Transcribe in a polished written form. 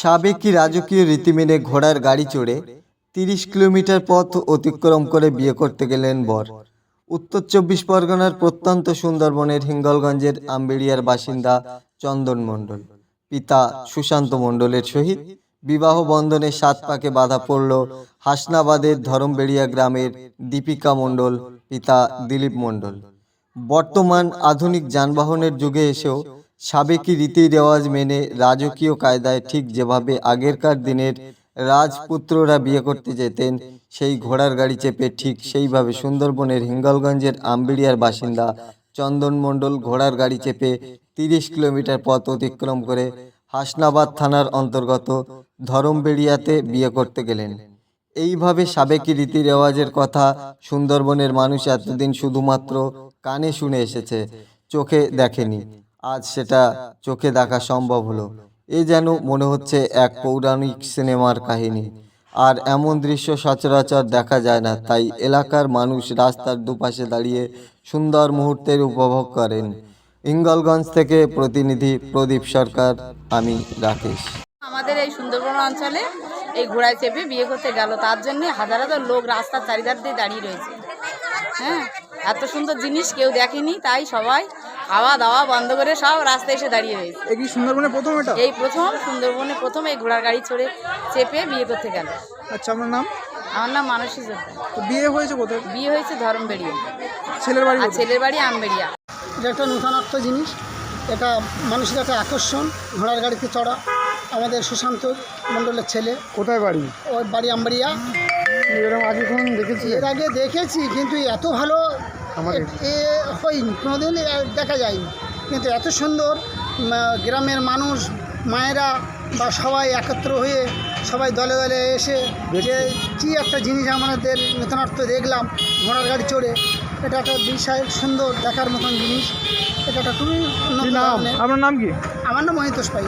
সাবেকি রাজকীয় রীতি মেনে ঘোড়ার গাড়ি চড়ে ৩০ কিলোমিটার পথ অতিক্রম করে বিয়ে করতে গেলেন বর। উত্তর ২৪ পরগনার প্রত্যন্ত সুন্দরবনের হিঙ্গলগঞ্জের আম্বেড়িয়ার বাসিন্দা চন্দন মণ্ডল পিতা সুশান্ত মণ্ডলের সহিত বিবাহ বন্ধনে ৭ পাকে বাধা পড়ল হাসনাবাদের ধরমবেড়িয়া গ্রামের দীপিকা মণ্ডল পিতা দিলীপ মণ্ডল। বর্তমান আধুনিক যানবাহনের যুগে এসেও সাবেকি রীতি রেওয়াজ মেনে রাজকীয় কায়দায় ঠিক যেভাবে আগেরকার দিনের রাজপুত্ররা বিয়ে করতে যেতেন, সেই ঘোড়ার গাড়ি চেপে ঠিক সেইভাবে সুন্দরবনের হিঙ্গলগঞ্জের আম্বেড়িয়ার বাসিন্দা চন্দন মণ্ডল ঘোড়ার গাড়ি চেপে ৩০ কিলোমিটার পথ অতিক্রম করে হাসনাবাদ থানার অন্তর্গত ধরমবেড়িয়াতে বিয়ে করতে গেলেন। এইভাবে সাবেকি রীতি রেওয়াজের কথা সুন্দরবনের মানুষ এতদিন শুধুমাত্র কানে শুনে এসেছে, চোখে দেখেনি। আজ সেটা চোখে দেখা সম্ভব হলো। এ যেন মনে হচ্ছে এক পৌরাণিক সিনেমার কাহিনী। আর এমন দৃশ্য সচরাচর দেখা যায় না, তাই এলাকার মানুষ রাস্তার দুপাশে দাঁড়িয়ে সুন্দর মুহূর্তের উপভোগ করেন। হিঙ্গলগঞ্জ থেকে প্রতিনিধি প্রদীপ সরকার, আমি রাকেশ। আমাদের এই সুন্দরবন অঞ্চলে এই ঘোড়ায় চেপে বিয়ে করতে গেল, তার জন্য হাজার হাজার লোক রাস্তার চারিধার দিয়ে দাঁড়িয়ে রয়েছে। হ্যাঁ, এত সুন্দর জিনিস কেউ দেখেনি, তাই সবাই খাওয়া দাওয়া বন্ধ করে সব রাস্তায় এসে দাঁড়িয়ে রয়েছে। এই কি সুন্দরবনে প্রথম এটা? এই প্রথম সুন্দরবনে প্রথম এই ঘোড়ার গাড়ি চড়ে চেপে বিয়ে করতে গেল। আচ্ছা, আপনার নাম? আমার নাম মানসী যোদ্ধা। তো বিয়ে হয়েছে কোথায়? বিয়ে হয়েছে ধরমবেড়িয়া, ছেলের বাড়ি আর কোথায়? ছেলের বাড়ি আমবেড়িয়া। এটা একটা নূতনত্ব জিনিস, এটা মানুষের একটা আকর্ষণ। ঘোড়ার গাড়িতে চড়া আমাদের সুশান্ত মণ্ডলের ছেলে, কোথায় বাড়ি? ওর বাড়ি আম্বাড়িয়া। এরকম আগে কোন দেখেছি? এর আগে দেখেছি, কিন্তু এত ভালো এ হয়নি, কোনোদিন দেখা যায়নি। কিন্তু এত সুন্দর গ্রামের মানুষ, মায়েরা বা সবাই একত্র হয়ে সবাই দলে দলে এসে যে কী একটা জিনিস আমাদের নূতনত্ব দেখলাম ঘোড়ার গাড়ি চড়ে। এটা একটা বিশাল সুন্দর দেখার মতন জিনিস। এটা একটা খুবই উন্নত নাম? ধরনের। আপনার নাম কি? আমার নাম মহিতোষ পাই।